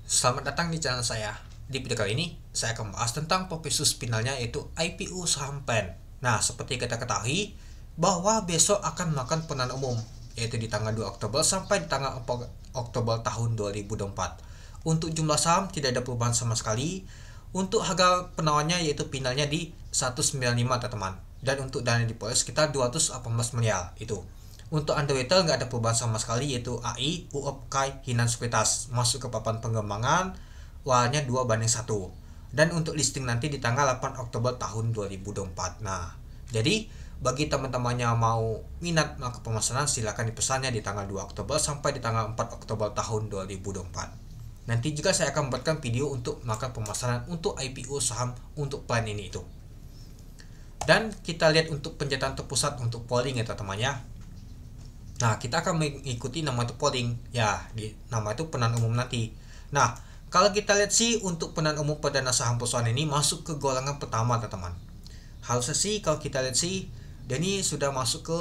Selamat datang di channel saya. Di video kali ini, saya akan membahas tentang profesi finalnya yaitu IPO saham PLN. Nah, seperti kita ketahui, bahwa besok akan melakukan penawaran umum, yaitu di tanggal 2 Oktober sampai di tanggal 4 Oktober tahun 2024. Untuk jumlah saham tidak ada perubahan sama sekali. Untuk harga penawarannya yaitu finalnya di 195 teman-teman. Dan untuk dana deposit sekitar 218 miliar itu. Untuk underwriter nggak ada perubahan sama sekali yaitu AI, UOP, KAI, Hinan Sekuritas masuk ke papan pengembangan warnanya 2:1. Dan untuk listing nanti di tanggal 8 Oktober tahun 2024. Nah, jadi bagi teman-temannya mau minat melakukan pemesanan silakan dipesannya di tanggal 2 Oktober sampai di tanggal 4 Oktober tahun 2024. Nanti juga saya akan membuatkan video untuk melakukan pemesanan untuk IPO saham untuk plan ini itu. Dan kita lihat untuk pencetak terpusat untuk polling ya teman-temannya. Nah, kita akan mengikuti nama itu polling. Ya, nama itu penawaran umum nanti. Nah, kalau kita lihat sih untuk penawaran umum perdana saham perusahaan ini masuk ke golongan pertama, teman-teman. Harusnya sih kalau kita lihat sih, dia ini sudah masuk ke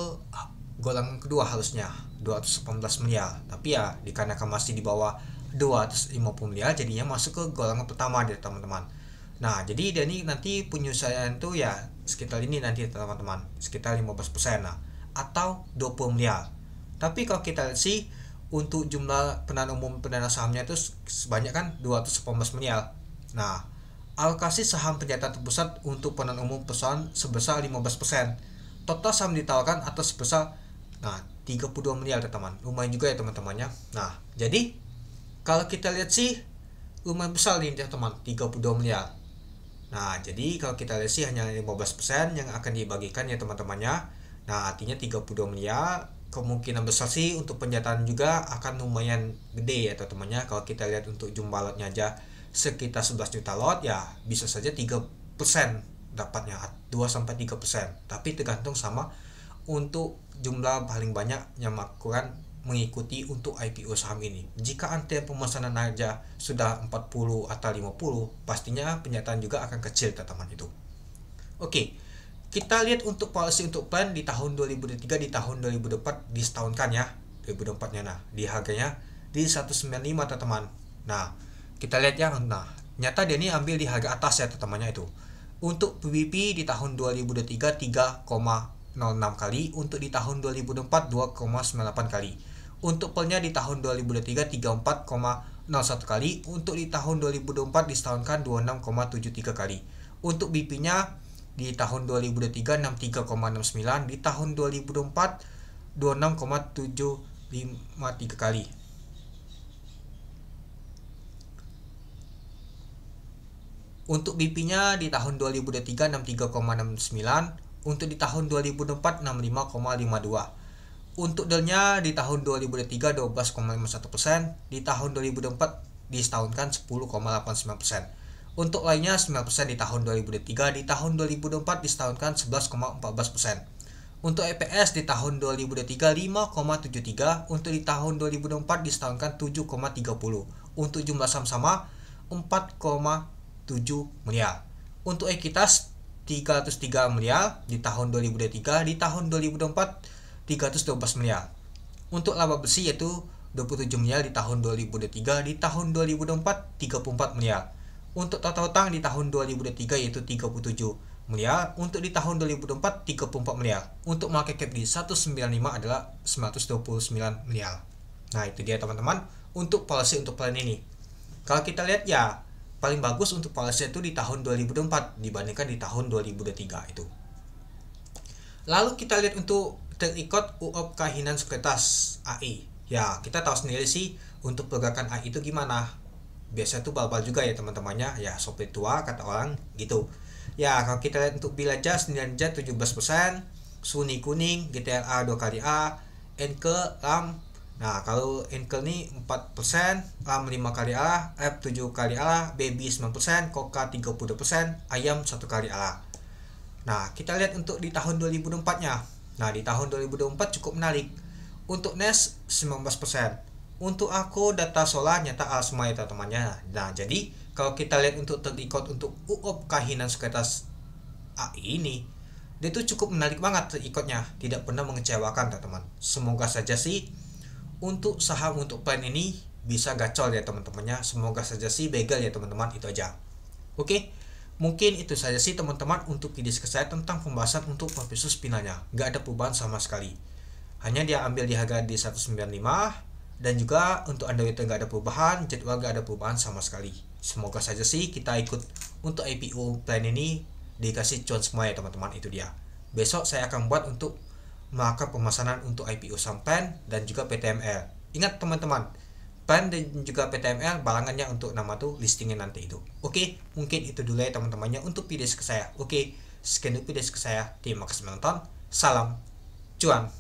golongan kedua harusnya, 218 miliar. Tapi ya, dikarenakan masih di bawah 250 miliar, jadinya masuk ke golongan pertama deh, teman-teman. Nah, jadi dia ini nanti penyelesaian itu ya sekitar ini nanti, teman-teman. Sekitar 15%, nah, atau 20 miliar. Tapi kalau kita lihat sih untuk jumlah penawaran umum perdana sahamnya itu sebanyak kan 218 miliar. Nah, alokasi saham pencetak terpusat untuk penawaran umum perusahaan sebesar 15%. Total saham ditawarkan atas sebesar 32 miliar teman-teman. Lumayan juga ya teman-temannya. Nah, jadi kalau kita lihat sih lumayan besar nih teman-teman, 32 miliar. Nah, jadi kalau kita lihat sih hanya 15% yang akan dibagikan ya teman-temannya. Nah, artinya 32 miliar kemungkinan besar sih untuk penjataan juga akan lumayan gede ya teman-temannya. Kalau kita lihat untuk jumlah lotnya aja sekitar 11 juta lot, ya bisa saja 3% dapatnya, 2-3%. Tapi tergantung sama untuk jumlah paling banyak yang mengikuti untuk IPO saham ini. Jika antrian pemesanan aja sudah 40 atau 50, pastinya penjataan juga akan kecil teman-teman itu. Oke. Kita lihat untuk policy untuk plan di tahun 2023 di tahun 2024 disetahunkan ya 2024 nya. Nah, di harganya di 195 teman-teman. Nah, kita lihat ya. Nah, nyata dia ini ambil di harga atas ya teman-temannya itu. Untuk PBP di tahun 2023 3,06 kali, untuk di tahun 2024 2,98 kali. Untuk pelnya di tahun 2023 34,01 kali, untuk di tahun 2024 disetahunkan 26,73 kali. Untuk BP-nya di tahun 2023 63,69, di tahun 2024 26,753 kali. Untuk BP-nya di tahun 2023 63,69, untuk di tahun 2024 65,52. Untuk delnya di tahun 2023 12,51%, di tahun 2024 disetahunkan 10,89%. Untuk lainnya 9% di tahun 2023, di tahun 2024 disetahunkan 11,14%. Untuk EPS di tahun 2023 5,73, untuk di tahun 2024 disetahunkan 7,30. Untuk jumlah saham sama 4,7 miliar. Untuk ekuitas 303 miliar di tahun 2023, di tahun 2024 312 miliar. Untuk laba bersih yaitu 27 miliar di tahun 2023, di tahun 2024 34 miliar. Untuk total utang di tahun 2023 yaitu 37 miliar, untuk di tahun 2024 34 miliar. Untuk market cap di 195 adalah 929 miliar. Nah, itu dia teman-teman untuk policy untuk plan ini. Kalau kita lihat ya paling bagus untuk policy itu di tahun 2024 dibandingkan di tahun 2023 itu. Lalu kita lihat untuk terikut UOP KAI Hinan Sekuritas AI. Ya, kita tahu sendiri sih untuk pergerakan AI itu gimana. Biasa tuh balbal juga ya teman-temannya, ya sopi tua kata orang gitu. Ya, kalau kita lihat untuk Bilaja 9J 17%, Suni kuning, GTLA 2 kali A, Enkel RAM. Nah, kalau Enkel nih 4%, RAM 5 kali A, F 7 kali A, Baby 9%, Koka 32%, Ayam 1 kali A. Nah, kita lihat untuk di tahun 2024-nya. Nah, di tahun 2024 cukup menarik. Untuk NES 19%. Untuk aku data solar nyata A semua ya teman-temannya. Nah, jadi kalau kita lihat untuk terikut untuk UOP KAI Hinan Sekuritas AI ini, dia tuh cukup menarik banget terikutnya, tidak pernah mengecewakan teman-teman. Semoga saja sih untuk saham untuk plan ini bisa gacor ya teman-temannya. Semoga saja sih begal ya teman-teman. Itu aja. Oke, mungkin itu saja sih teman-teman untuk video saya tentang pembahasan untuk Professus Spinalnya. Nggak ada perubahan sama sekali. Hanya dia ambil di harga di 195, dan juga untuk Android nggak ada perubahan, jadwal nggak ada perubahan sama sekali. Semoga saja sih kita ikut untuk IPO plan ini dikasih cuan semua ya teman-teman. Itu dia. Besok saya akan buat untuk melakukan pemesanan untuk IPO Sampan dan juga PTML. Ingat teman-teman, PAN dan juga PTML balangannya untuk nama tuh listingnya nanti itu. Oke, mungkin itu dulu ya teman-temannya untuk video saya. Oke, sekian dulu video saya. Terima kasih menonton. Salam cuan.